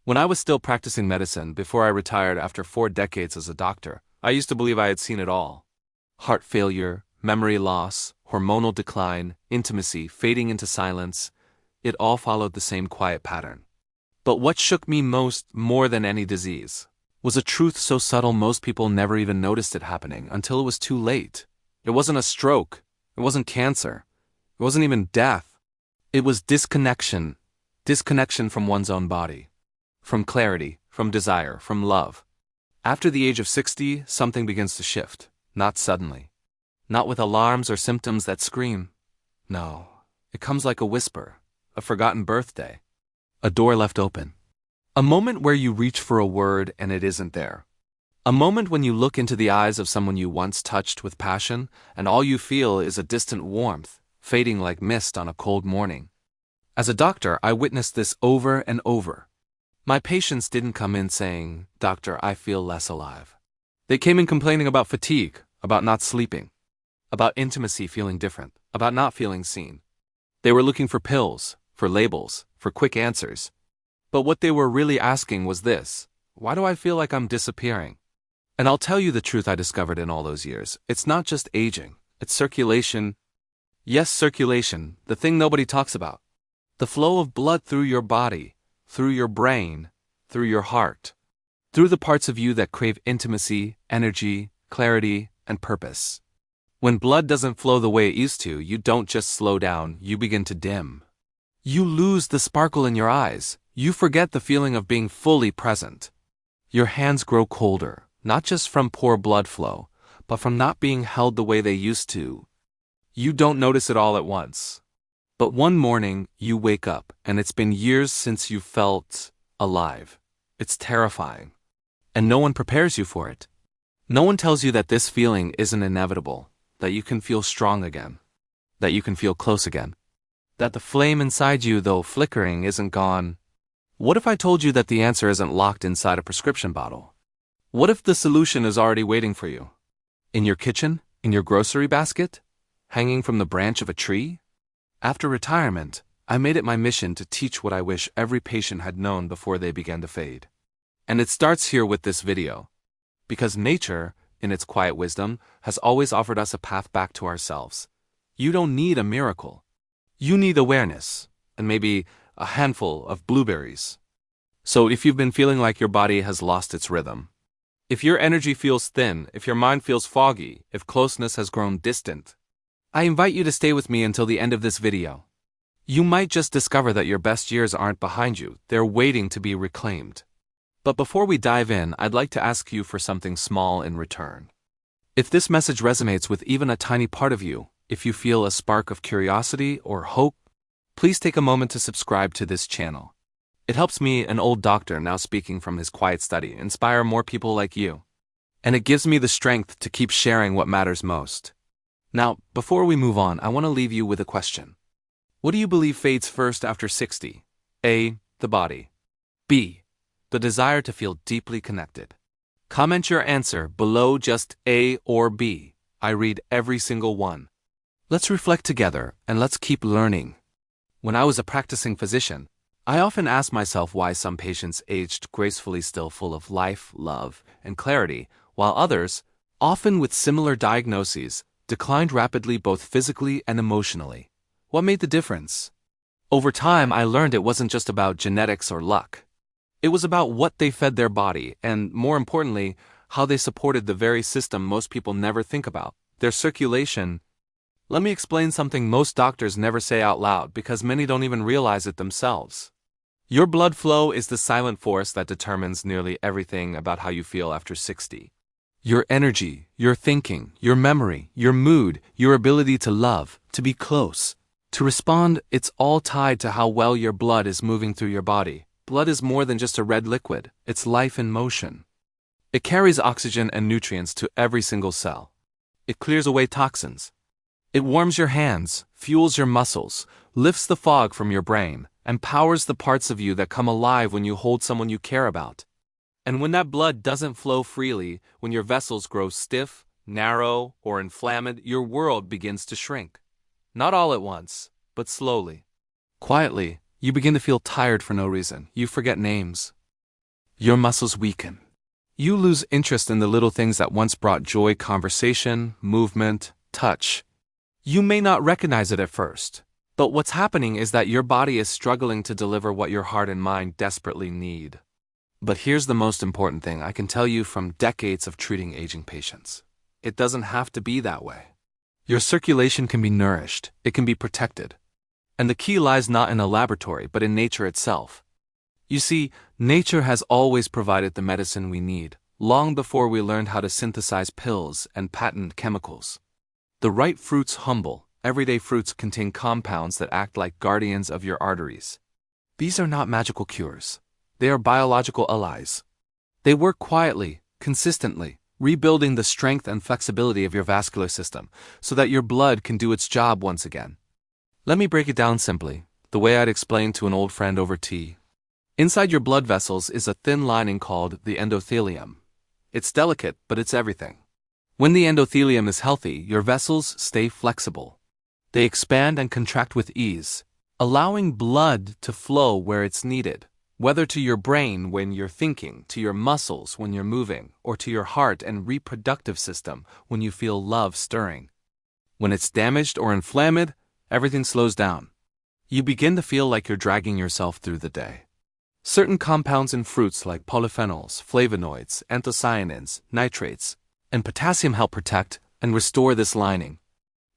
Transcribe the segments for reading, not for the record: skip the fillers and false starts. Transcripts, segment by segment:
When I was still practicing medicine before I retired after 4 decades as a doctor, I used to believe I had seen it all. Heart failure, memory loss, hormonal decline, intimacy fading into silence, it all followed the same quiet pattern. But what shook me more than any disease, was a truth so subtle most people never even noticed it happening until it was too late. It wasn't a stroke, it wasn't cancer, it wasn't even death. It was disconnection. Disconnection from one's own body. From clarity, from desire, from love. After the age of 60, something begins to shift. Not suddenly. Not with alarms or symptoms that scream. No, it comes like a whisper, a forgotten birthday, a door left open. A moment where you reach for a word and it isn't there. A moment when you look into the eyes of someone you once touched with passion and all you feel is a distant warmth, fading like mist on a cold morning. As a doctor, I witnessed this over and over. My patients didn't come in saying, "Doctor, I feel less alive." They came in complaining about fatigue, about not sleeping, about intimacy feeling different, about not feeling seen. They were looking for pills, for labels, for quick answers. But what they were really asking was this: why do I feel like I'm disappearing? And I'll tell you the truth I discovered in all those years. It's not just aging, it's circulation. Yes, circulation, the thing nobody talks about. The flow of blood through your body, through your brain, through your heart, through the parts of you that crave intimacy, energy, clarity, and purpose. When blood doesn't flow the way it used to, you don't just slow down, you begin to dim. You lose the sparkle in your eyes. You forget the feeling of being fully present. Your hands grow colder, not just from poor blood flow, but from not being held the way they used to. You don't notice it all at once. But one morning, you wake up, and it's been years since you felt alive. It's terrifying. And no one prepares you for it. No one tells you that this feeling isn't inevitable, that you can feel strong again, that you can feel close again, that the flame inside you, though flickering, isn't gone. What if I told you that the answer isn't locked inside a prescription bottle? What if the solution is already waiting for you? In your kitchen? In your grocery basket? Hanging from the branch of a tree? After retirement, I made it my mission to teach what I wish every patient had known before they began to fade. And it starts here with this video. Because nature, in its quiet wisdom, has always offered us a path back to ourselves. You don't need a miracle. You need awareness, and maybe a handful of blueberries. So if you've been feeling like your body has lost its rhythm, if your energy feels thin, if your mind feels foggy, if closeness has grown distant, I invite you to stay with me until the end of this video. You might just discover that your best years aren't behind you, they're waiting to be reclaimed. But before we dive in, I'd like to ask you for something small in return. If this message resonates with even a tiny part of you, if you feel a spark of curiosity or hope, please take a moment to subscribe to this channel. It helps me, an old doctor now speaking from his quiet study, inspire more people like you. And it gives me the strength to keep sharing what matters most. Now, before we move on, I want to leave you with a question. What do you believe fades first after 60? A. The body. B. The desire to feel deeply connected. Comment your answer below, just A or B. I read every single one. Let's reflect together and let's keep learning. When I was a practicing physician, I often asked myself why some patients aged gracefully, still full of life, love, and clarity, while others, often with similar diagnoses, declined rapidly both physically and emotionally. What made the difference? Over time, I learned it wasn't just about genetics or luck. It was about what they fed their body and, more importantly, how they supported the very system most people never think about, their circulation. Let me explain something most doctors never say out loud because many don't even realize it themselves. Your blood flow is the silent force that determines nearly everything about how you feel after 60. Your energy, your thinking, your memory, your mood, your ability to love, to be close, to respond, it's all tied to how well your blood is moving through your body. Blood is more than just a red liquid, it's life in motion. It carries oxygen and nutrients to every single cell. It clears away toxins. It warms your hands, fuels your muscles, lifts the fog from your brain, and powers the parts of you that come alive when you hold someone you care about. And when that blood doesn't flow freely, when your vessels grow stiff, narrow, or inflamed, your world begins to shrink. Not all at once, but slowly. Quietly, you begin to feel tired for no reason. You forget names. Your muscles weaken. You lose interest in the little things that once brought joy: conversation, movement, touch. You may not recognize it at first, but what's happening is that your body is struggling to deliver what your heart and mind desperately need. But here's the most important thing I can tell you from decades of treating aging patients. It doesn't have to be that way. Your circulation can be nourished, it can be protected. And the key lies not in a laboratory, but in nature itself. You see, nature has always provided the medicine we need, long before we learned how to synthesize pills and patent chemicals. The right fruits, humble, everyday fruits, contain compounds that act like guardians of your arteries. These are not magical cures. They are biological allies. They work quietly, consistently, rebuilding the strength and flexibility of your vascular system so that your blood can do its job once again. Let me break it down simply, the way I'd explain to an old friend over tea. Inside your blood vessels is a thin lining called the endothelium. It's delicate, but it's everything. When the endothelium is healthy, your vessels stay flexible. They expand and contract with ease, allowing blood to flow where it's needed, whether to your brain when you're thinking, to your muscles when you're moving, or to your heart and reproductive system when you feel love stirring. When it's damaged or inflamed, everything slows down. You begin to feel like you're dragging yourself through the day. Certain compounds in fruits like polyphenols, flavonoids, anthocyanins, nitrates, and potassium help protect and restore this lining.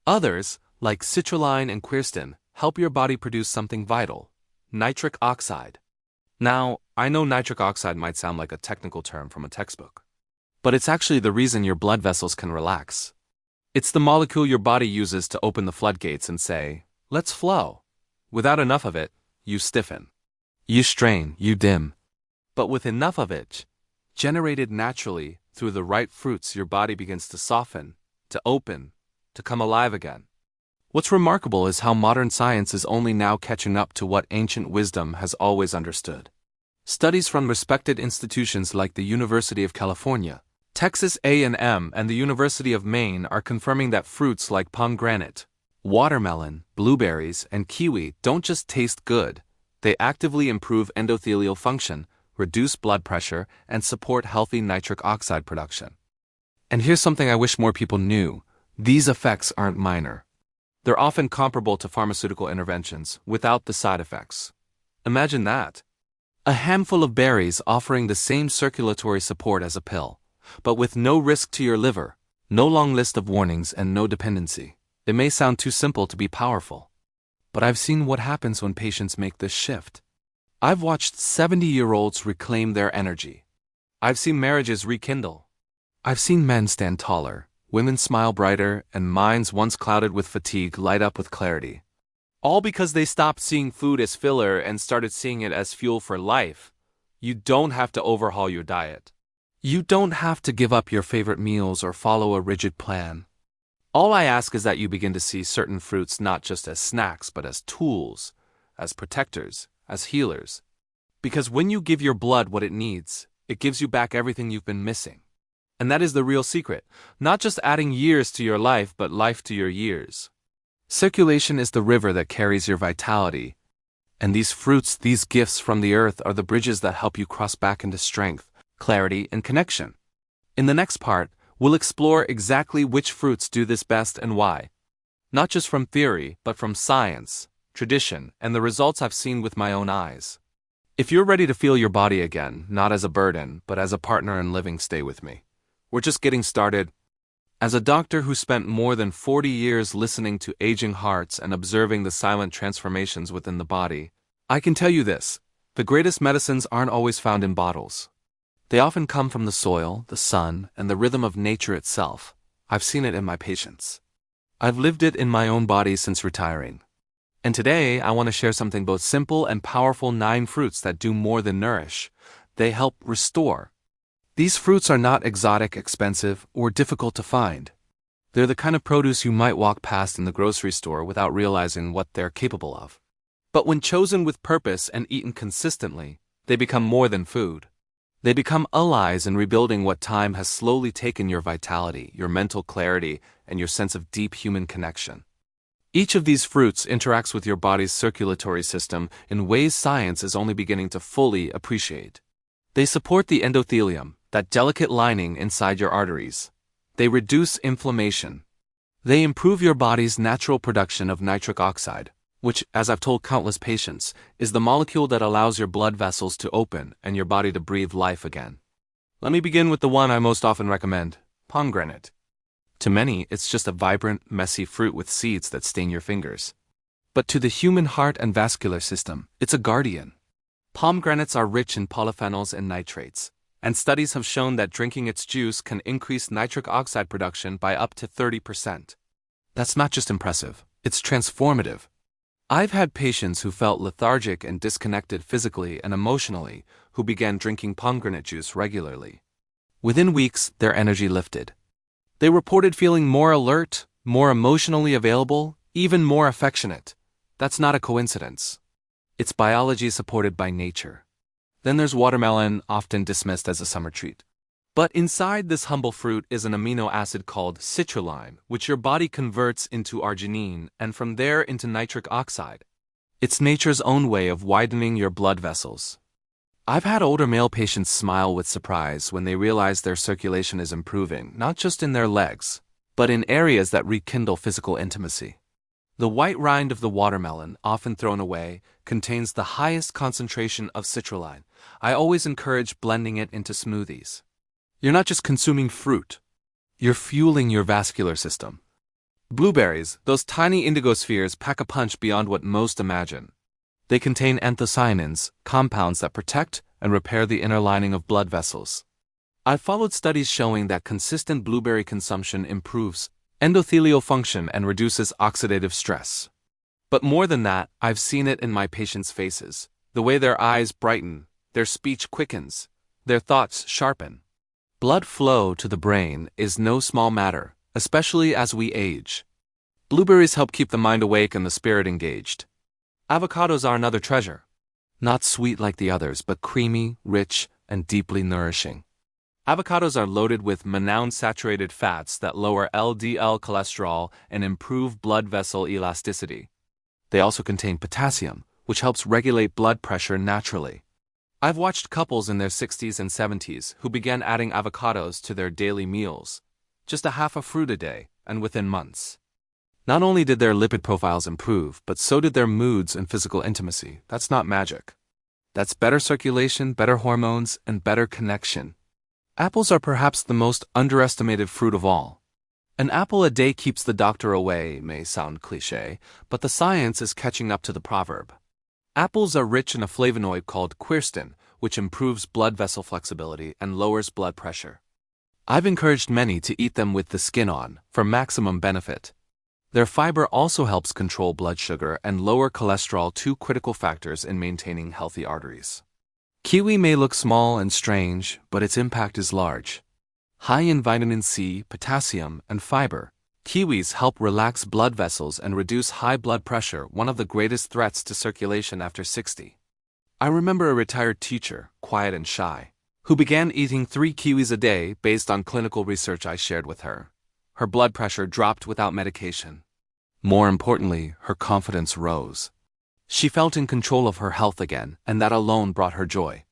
Others, like citrulline and quercetin, help your body produce something vital: nitric oxide. Now, I know nitric oxide might sound like a technical term from a textbook, but it's actually the reason your blood vessels can relax. It's the molecule your body uses to open the floodgates and say, "Let's flow." Without enough of it, you stiffen. You strain, you dim. But with enough of it, generated naturally through the right fruits, your body begins to soften, to open, to come alive again. What's remarkable is how modern science is only now catching up to what ancient wisdom has always understood. Studies from respected institutions like the University of California, Texas A&M, and the University of Maine are confirming that fruits like pomegranate, watermelon, blueberries, and kiwi don't just taste good. They actively improve endothelial function, reduce blood pressure, and support healthy nitric oxide production. And here's something I wish more people knew. These effects aren't minor. They're often comparable to pharmaceutical interventions, without the side effects. Imagine that. A handful of berries offering the same circulatory support as a pill, but with no risk to your liver, no long list of warnings, and no dependency. It may sound too simple to be powerful, but I've seen what happens when patients make this shift. I've watched 70-year-olds reclaim their energy. I've seen marriages rekindle. I've seen men stand taller, women smile brighter, and minds once clouded with fatigue light up with clarity. All because they stopped seeing food as filler and started seeing it as fuel for life. You don't have to overhaul your diet. You don't have to give up your favorite meals or follow a rigid plan. All I ask is that you begin to see certain fruits not just as snacks, but as tools, as protectors, as healers. Because when you give your blood what it needs, it gives you back everything you've been missing. And that is the real secret, not just adding years to your life, but life to your years. Circulation is the river that carries your vitality. And these fruits, these gifts from the earth, are the bridges that help you cross back into strength, clarity, and connection. In the next part, we'll explore exactly which fruits do this best and why. Not just from theory, but from science, tradition, and the results I've seen with my own eyes. If you're ready to feel your body again, not as a burden, but as a partner in living, stay with me. We're just getting started. As a doctor who spent more than 40 years listening to aging hearts and observing the silent transformations within the body, I can tell you this: the greatest medicines aren't always found in bottles. They often come from the soil, the sun, and the rhythm of nature itself. I've seen it in my patients. I've lived it in my own body since retiring. And today, I want to share something both simple and powerful: 9 fruits that do more than nourish. They help restore. These fruits are not exotic, expensive, or difficult to find. They're the kind of produce you might walk past in the grocery store without realizing what they're capable of. But when chosen with purpose and eaten consistently, they become more than food. They become allies in rebuilding what time has slowly taken your vitality, your mental clarity, and your sense of deep human connection. Each of these fruits interacts with your body's circulatory system in ways science is only beginning to fully appreciate. They support the endothelium, that delicate lining inside your arteries. They reduce inflammation. They improve your body's natural production of nitric oxide, which, as I've told countless patients, is the molecule that allows your blood vessels to open and your body to breathe life again. Let me begin with the one I most often recommend, pomegranate. To many, it's just a vibrant, messy fruit with seeds that stain your fingers. But to the human heart and vascular system, it's a guardian. Pomegranates are rich in polyphenols and nitrates, and studies have shown that drinking its juice can increase nitric oxide production by up to 30%. That's not just impressive, it's transformative. I've had patients who felt lethargic and disconnected physically and emotionally who began drinking pomegranate juice regularly. Within weeks, their energy lifted. They reported feeling more alert, more emotionally available, even more affectionate. That's not a coincidence. It's biology supported by nature. Then there's watermelon, often dismissed as a summer treat. But inside this humble fruit is an amino acid called citrulline, which your body converts into arginine and from there into nitric oxide. It's nature's own way of widening your blood vessels. I've had older male patients smile with surprise when they realize their circulation is improving, not just in their legs, but in areas that rekindle physical intimacy. The white rind of the watermelon, often thrown away, contains the highest concentration of citrulline. I always encourage blending it into smoothies. You're not just consuming fruit, you're fueling your vascular system. Blueberries, those tiny indigo spheres, pack a punch beyond what most imagine. They contain anthocyanins, compounds that protect and repair the inner lining of blood vessels. I've followed studies showing that consistent blueberry consumption improves endothelial function and reduces oxidative stress. But more than that, I've seen it in my patients' faces. The way their eyes brighten, their speech quickens, their thoughts sharpen. Blood flow to the brain is no small matter, especially as we age. Blueberries help keep the mind awake and the spirit engaged. Avocados are another treasure. Not sweet like the others, but creamy, rich, and deeply nourishing. Avocados are loaded with monounsaturated fats that lower LDL cholesterol and improve blood vessel elasticity. They also contain potassium, which helps regulate blood pressure naturally. I've watched couples in their 60s and 70s who began adding avocados to their daily meals, just a half a fruit a day, and within months. Not only did their lipid profiles improve, but so did their moods and physical intimacy. That's not magic. That's better circulation, better hormones, and better connection. Apples are perhaps the most underestimated fruit of all. An apple a day keeps the doctor away may sound cliché, but the science is catching up to the proverb. Apples are rich in a flavonoid called quercetin, which improves blood vessel flexibility and lowers blood pressure. I've encouraged many to eat them with the skin on, for maximum benefit. Their fiber also helps control blood sugar and lower cholesterol, two critical factors in maintaining healthy arteries. Kiwi may look small and strange, but its impact is large. High in vitamin C, potassium, and fiber, kiwis help relax blood vessels and reduce high blood pressure, one of the greatest threats to circulation after 60. I remember a retired teacher, quiet and shy, who began eating 3 kiwis a day based on clinical research I shared with her. Her blood pressure dropped without medication. More importantly, her confidence rose. She felt in control of her health again, and that alone brought her joy.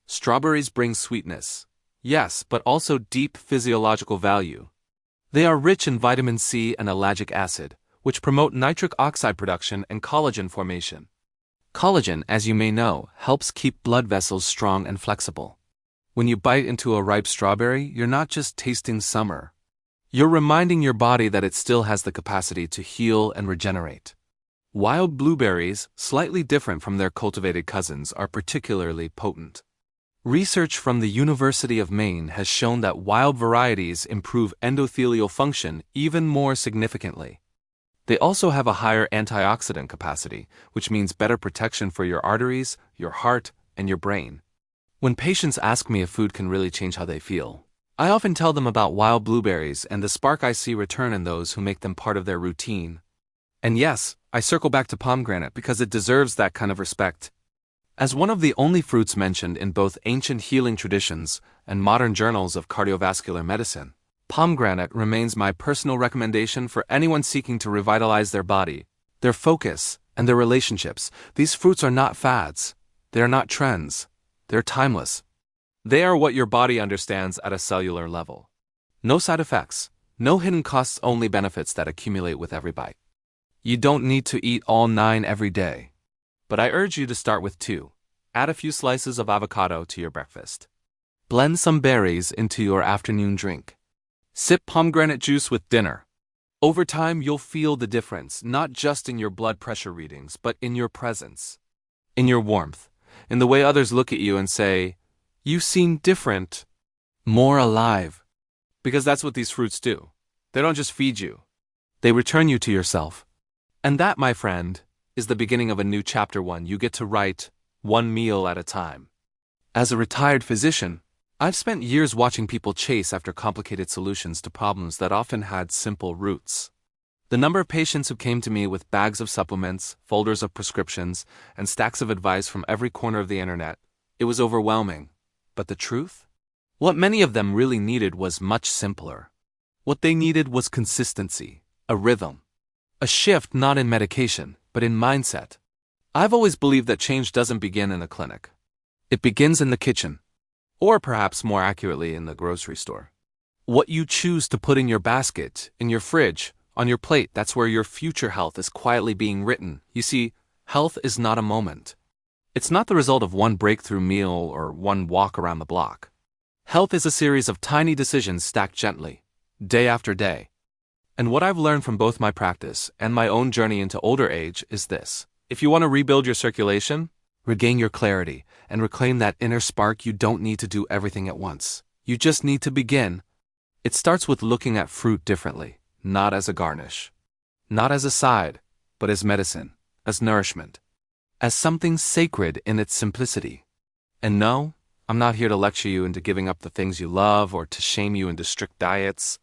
Strawberries bring sweetness, yes, but also deep physiological value. They are rich in vitamin C and ellagic acid, which promote nitric oxide production and collagen formation. Collagen, as you may know, helps keep blood vessels strong and flexible. When you bite into a ripe strawberry, you're not just tasting summer. You're reminding your body that it still has the capacity to heal and regenerate. Wild blueberries, slightly different from their cultivated cousins, are particularly potent. Research from the University of Maine has shown that wild varieties improve endothelial function even more significantly. They also have a higher antioxidant capacity, which means better protection for your arteries, your heart, and your brain. When patients ask me if food can really change how they feel, I often tell them about wild blueberries and the spark I see return in those who make them part of their routine. And yes, I circle back to pomegranate because it deserves that kind of respect. As one of the only fruits mentioned in both ancient healing traditions and modern journals of cardiovascular medicine, pomegranate remains my personal recommendation for anyone seeking to revitalize their body, their focus, and their relationships. These fruits are not fads. They are not trends. They're timeless. They are what your body understands at a cellular level. No side effects, no hidden costs, only benefits that accumulate with every bite. You don't need to eat all 9 every day. But I urge you to start with 2. Add a few slices of avocado to your breakfast. Blend some berries into your afternoon drink. Sip pomegranate juice with dinner. Over time, you'll feel the difference, not just in your blood pressure readings, but in your presence, in your warmth, in the way others look at you and say, "You seem different, more alive." Because that's what these fruits do. They don't just feed you. They return you to yourself. And that, my friend, is the beginning of a new chapter 1 you get to write, one meal at a time. As a retired physician, I've spent years watching people chase after complicated solutions to problems that often had simple roots. The number of patients who came to me with bags of supplements, folders of prescriptions, and stacks of advice from every corner of the internet, it was overwhelming. But the truth? What many of them really needed was much simpler. What they needed was consistency, a rhythm, a shift not in medication, but in mindset. I've always believed that change doesn't begin in a clinic. It begins in the kitchen. Or perhaps more accurately in the grocery store. What you choose to put in your basket, in your fridge, on your plate, that's where your future health is quietly being written. You see, health is not a moment. It's not the result of one breakthrough meal or one walk around the block. Health is a series of tiny decisions stacked gently, day after day. And what I've learned from both my practice and my own journey into older age is this. If you want to rebuild your circulation, regain your clarity, and reclaim that inner spark, you don't need to do everything at once. You just need to begin. It starts with looking at fruit differently, not as a garnish, not as a side, but as medicine, as nourishment, as something sacred in its simplicity. And no, I'm not here to lecture you into giving up the things you love or to shame you into strict diets.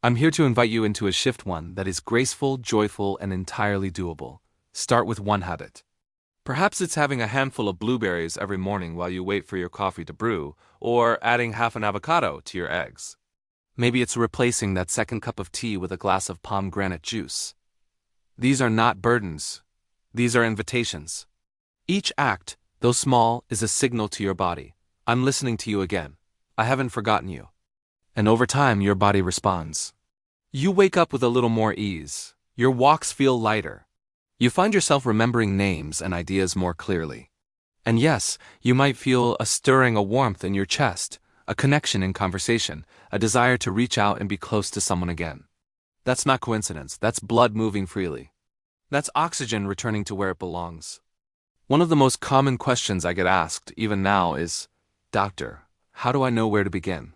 I'm here to invite you into a shift, one that is graceful, joyful, and entirely doable. Start with one habit. Perhaps it's having a handful of blueberries every morning while you wait for your coffee to brew, or adding half an avocado to your eggs. Maybe it's replacing that second cup of tea with a glass of pomegranate juice. These are not burdens. These are invitations. Each act, though small, is a signal to your body. I'm listening to you again. I haven't forgotten you. And over time, your body responds. You wake up with a little more ease. Your walks feel lighter. You find yourself remembering names and ideas more clearly. And yes, you might feel a stirring, a warmth in your chest, a connection in conversation, a desire to reach out and be close to someone again. That's not coincidence. That's blood moving freely. That's oxygen returning to where it belongs. One of the most common questions I get asked, even now, is, "Doctor, how do I know where to begin?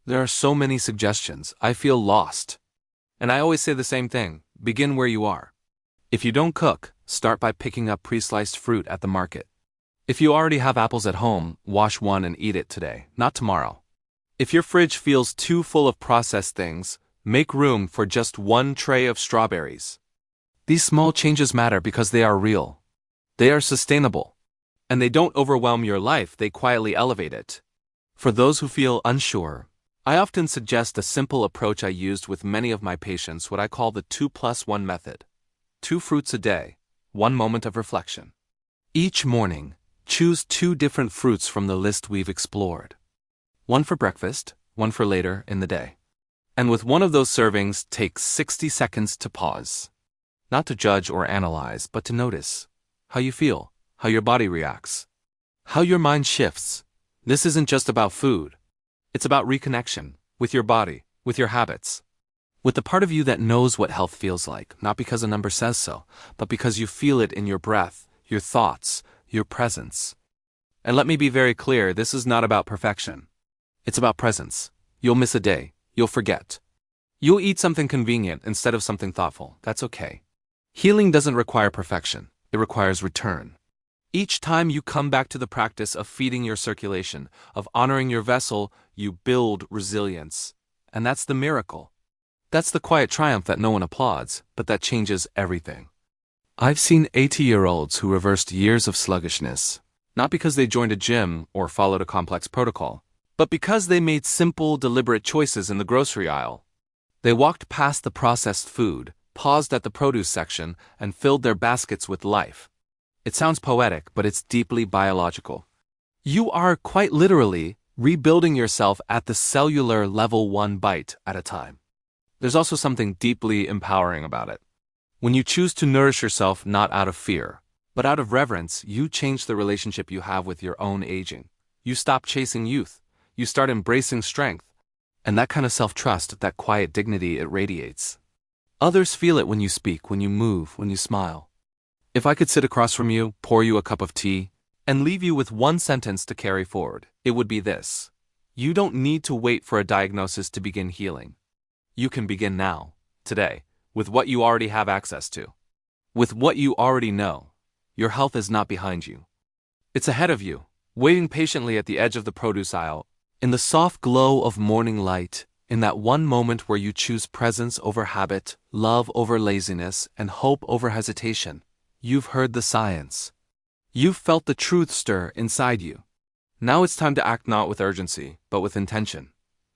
There are so many suggestions. I feel lost." And I always say the same thing. Begin where you are. If you don't cook, start by picking up pre-sliced fruit at the market. If you already have apples at home, wash one and eat it today, not tomorrow. If your fridge feels too full of processed things, make room for just one tray of strawberries. These small changes matter because they are real. They are sustainable. And they don't overwhelm your life, they quietly elevate it. For those who feel unsure, I often suggest a simple approach I used with many of my patients, what I call the 2+1 method. 2 fruits a day, 1 moment of reflection. Each morning, choose 2 different fruits from the list we've explored. 1 for breakfast, 1 for later in the day. And with one of those servings, take 60 seconds to pause. Not to judge or analyze, but to notice how you feel, how your body reacts, how your mind shifts. This isn't just about food. It's about reconnection with your body, with your habits, with the part of you that knows what health feels like, not because a number says so, but because you feel it in your breath, your thoughts, your presence. And let me be very clear, this is not about perfection. It's about presence. You'll miss a day. You'll forget. You'll eat something convenient instead of something thoughtful. That's okay. Healing doesn't require perfection. It requires return. Each time you come back to the practice of feeding your circulation, of honoring your vessel, you build resilience. And that's the miracle. That's the quiet triumph that no one applauds, but that changes everything. I've seen 80-year-olds who reversed years of sluggishness, not because they joined a gym or followed a complex protocol, but because they made simple, deliberate choices in the grocery aisle. They walked past the processed food, paused at the produce section, and filled their baskets with life. It sounds poetic, but it's deeply biological. You are, quite literally, rebuilding yourself at the cellular level one bite at a time. There's also something deeply empowering about it. When you choose to nourish yourself not out of fear, but out of reverence, you change the relationship you have with your own aging. You stop chasing youth. You start embracing strength. And that kind of self-trust, that quiet dignity it radiates. Others feel it when you speak, when you move, when you smile. If I could sit across from you, pour you a cup of tea, and leave you with one sentence to carry forward, it would be this: you don't need to wait for a diagnosis to begin healing. You can begin now, today, with what you already have access to. With what you already know. Your health is not behind you. It's ahead of you, waiting patiently at the edge of the produce aisle, in the soft glow of morning light, in that one moment where you choose presence over habit, love over laziness, and hope over hesitation. You've heard the science. You've felt the truth stir inside you. Now it's time to act not with urgency, but with intention.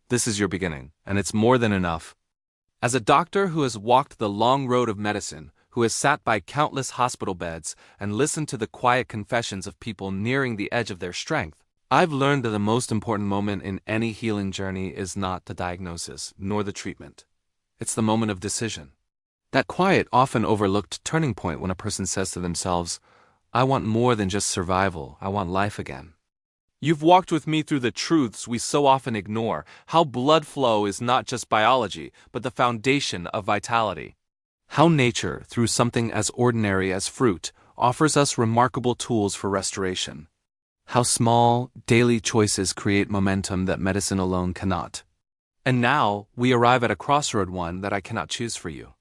This is your beginning, and it's more than enough. As a doctor who has walked the long road of medicine, who has sat by countless hospital beds and listened to the quiet confessions of people nearing the edge of their strength, I've learned that the most important moment in any healing journey is not the diagnosis, nor the treatment. It's the moment of decision. That quiet, often overlooked turning point when a person says to themselves, I want more than just survival, I want life again. You've walked with me through the truths we so often ignore, how blood flow is not just biology, but the foundation of vitality. How nature, through something as ordinary as fruit, offers us remarkable tools for restoration. How small, daily choices create momentum that medicine alone cannot. And now, we arrive at a crossroad, one that I cannot choose for you.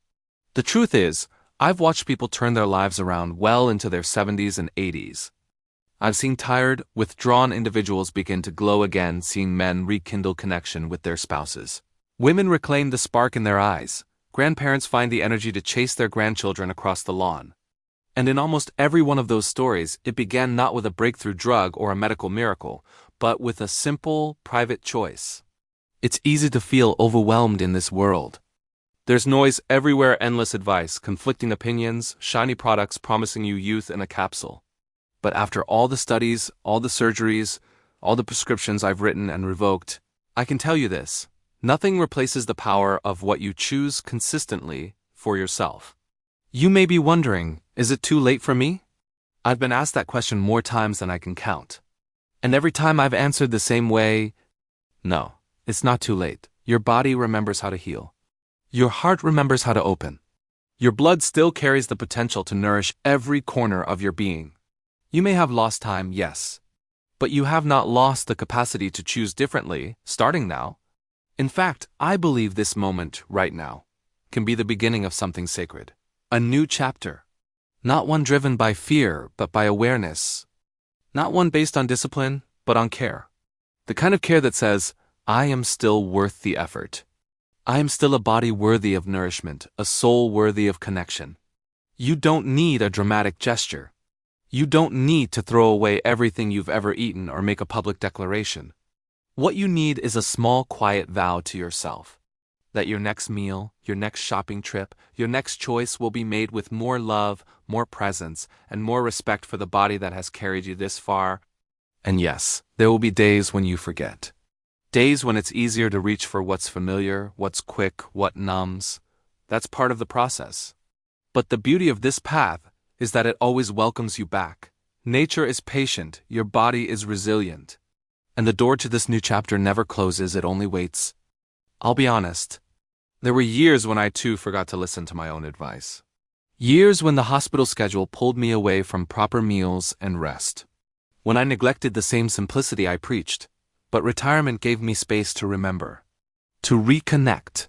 The truth is, I've watched people turn their lives around well into their 70s and 80s. I've seen tired, withdrawn individuals begin to glow again, seeing men rekindle connection with their spouses. Women reclaim the spark in their eyes. Grandparents find the energy to chase their grandchildren across the lawn. And in almost every one of those stories, it began not with a breakthrough drug or a medical miracle, but with a simple, private choice. It's easy to feel overwhelmed in this world. There's noise everywhere, endless advice, conflicting opinions, shiny products promising you youth in a capsule. But after all the studies, all the surgeries, all the prescriptions I've written and revoked, I can tell you this: nothing replaces the power of what you choose consistently for yourself. You may be wondering, is it too late for me? I've been asked that question more times than I can count. And every time I've answered the same way: no, it's not too late. Your body remembers how to heal. Your heart remembers how to open. Your blood still carries the potential to nourish every corner of your being. You may have lost time, yes, but you have not lost the capacity to choose differently, starting now. In fact, I believe this moment, right now, can be the beginning of something sacred. A new chapter. Not one driven by fear, but by awareness. Not one based on discipline, but on care. The kind of care that says, I am still worth the effort. I am still a body worthy of nourishment, a soul worthy of connection. You don't need a dramatic gesture. You don't need to throw away everything you've ever eaten or make a public declaration. What you need is a small, quiet vow to yourself. That your next meal, your next shopping trip, your next choice will be made with more love, more presence, and more respect for the body that has carried you this far. And yes, there will be days when you forget. Days when it's easier to reach for what's familiar, what's quick, what numbs. That's part of the process. But the beauty of this path is that it always welcomes you back. Nature is patient, your body is resilient. And the door to this new chapter never closes, it only waits. I'll be honest. There were years when I too forgot to listen to my own advice. Years when the hospital schedule pulled me away from proper meals and rest. When I neglected the same simplicity I preached. But retirement gave me space to remember. To reconnect.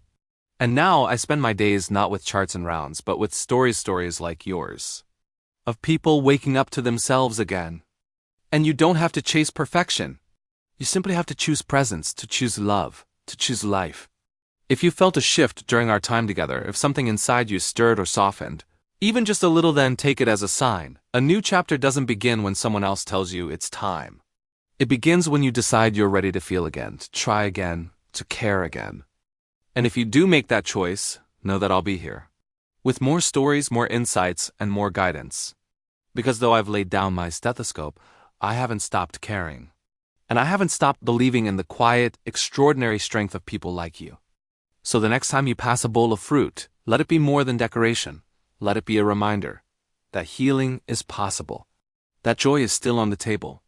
And now I spend my days not with charts and rounds, but with stories like yours. Of people waking up to themselves again. And you don't have to chase perfection. You simply have to choose presence, to choose love, to choose life. If you felt a shift during our time together, if something inside you stirred or softened, even just a little, then take it as a sign. A new chapter doesn't begin when someone else tells you it's time. It begins when you decide you're ready to feel again, to try again, to care again. And if you do make that choice, know that I'll be here. With more stories, more insights, and more guidance. Because though I've laid down my stethoscope, I haven't stopped caring. And I haven't stopped believing in the quiet, extraordinary strength of people like you. So the next time you pass a bowl of fruit, let it be more than decoration. Let it be a reminder that healing is possible, that joy is still on the table,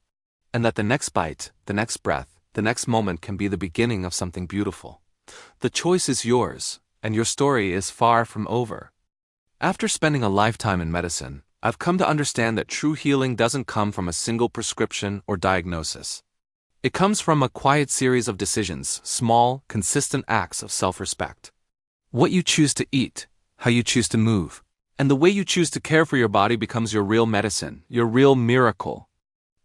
and that the next bite, the next breath, the next moment can be the beginning of something beautiful. The choice is yours, and your story is far from over. After spending a lifetime in medicine, I've come to understand that true healing doesn't come from a single prescription or diagnosis. It comes from a quiet series of decisions, small, consistent acts of self-respect. What you choose to eat, how you choose to move, and the way you choose to care for your body becomes your real medicine, your real miracle.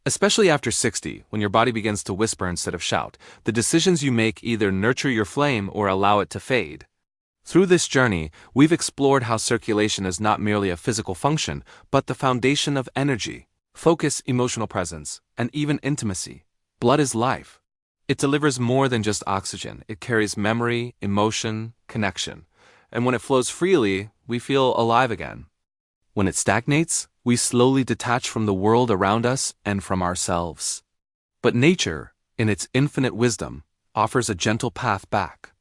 Especially after 60, when your body begins to whisper instead of shout, the decisions you make either nurture your flame or allow it to fade. Through this journey, we've explored how circulation is not merely a physical function, but the foundation of energy, focus, emotional presence, and even intimacy. Blood is life. It delivers more than just oxygen. It carries memory, emotion, connection. And when it flows freely, we feel alive again. When it stagnates, we slowly detach from the world around us and from ourselves. But nature, in its infinite wisdom, offers a gentle path back.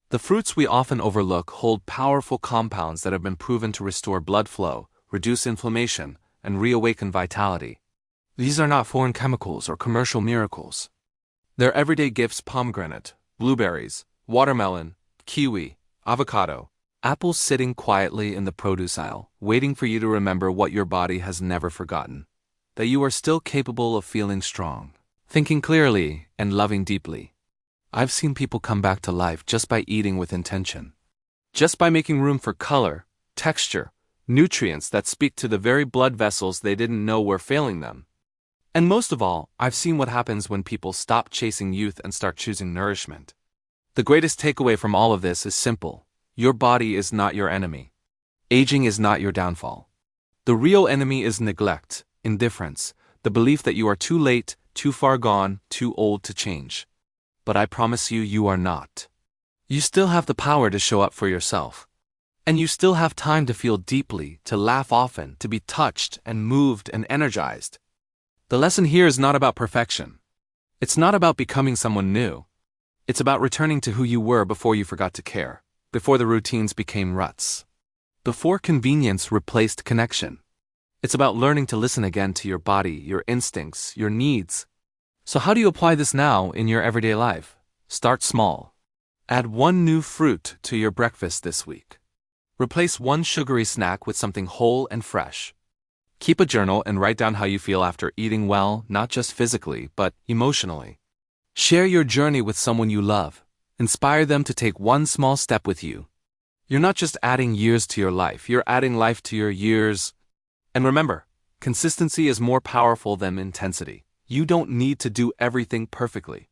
The fruits we often overlook hold powerful compounds that have been proven to restore blood flow, reduce inflammation, and reawaken vitality. These are not foreign chemicals or commercial miracles. They're everyday gifts: pomegranate, blueberries, watermelon, kiwi, avocado, apples sitting quietly in the produce aisle, waiting for you to remember what your body has never forgotten: that you are still capable of feeling strong, thinking clearly, and loving deeply. I've seen people come back to life just by eating with intention, just by making room for color, texture, nutrients that speak to the very blood vessels they didn't know were failing them. And most of all, I've seen what happens when people stop chasing youth and start choosing nourishment. The greatest takeaway from all of this is simple: your body is not your enemy. Aging is not your downfall. The real enemy is neglect, indifference, the belief that you are too late, too far gone, too old to change. But I promise you, you are not. You still have the power to show up for yourself. And you still have time to feel deeply, to laugh often, to be touched and moved and energized. The lesson here is not about perfection. It's not about becoming someone new. It's about returning to who you were before you forgot to care, before the routines became ruts, before convenience replaced connection. It's about learning to listen again to your body, your instincts, your needs. So how do you apply this now in your everyday life? Start small. Add one new fruit to your breakfast this week. Replace one sugary snack with something whole and fresh. Keep a journal and write down how you feel after eating well, not just physically, but emotionally. Share your journey with someone you love. Inspire them to take one small step with you. You're not just adding years to your life, you're adding life to your years. And remember, consistency is more powerful than intensity. You don't need to do everything perfectly.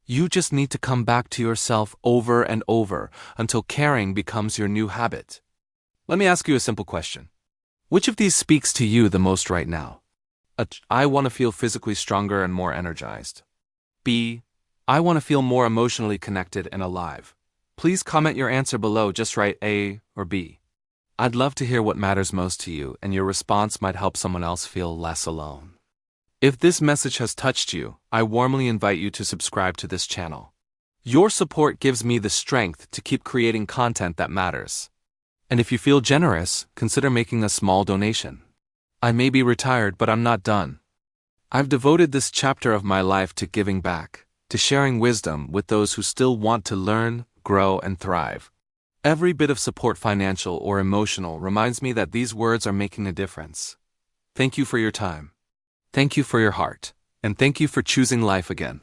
You just need to come back to yourself over and over until caring becomes your new habit. Let me ask you a simple question. Which of these speaks to you the most right now? I want to feel physically stronger and more energized. B. I want to feel more emotionally connected and alive. Please comment your answer below. Just write A or B. I'd love to hear what matters most to you, and your response might help someone else feel less alone. If this message has touched you, I warmly invite you to subscribe to this channel. Your support gives me the strength to keep creating content that matters. And if you feel generous, consider making a small donation. I may be retired, but I'm not done. I've devoted this chapter of my life to giving back, to sharing wisdom with those who still want to learn, grow, and thrive. Every bit of support, financial or emotional, reminds me that these words are making a difference. Thank you for your time. Thank you for your heart. And thank you for choosing life again.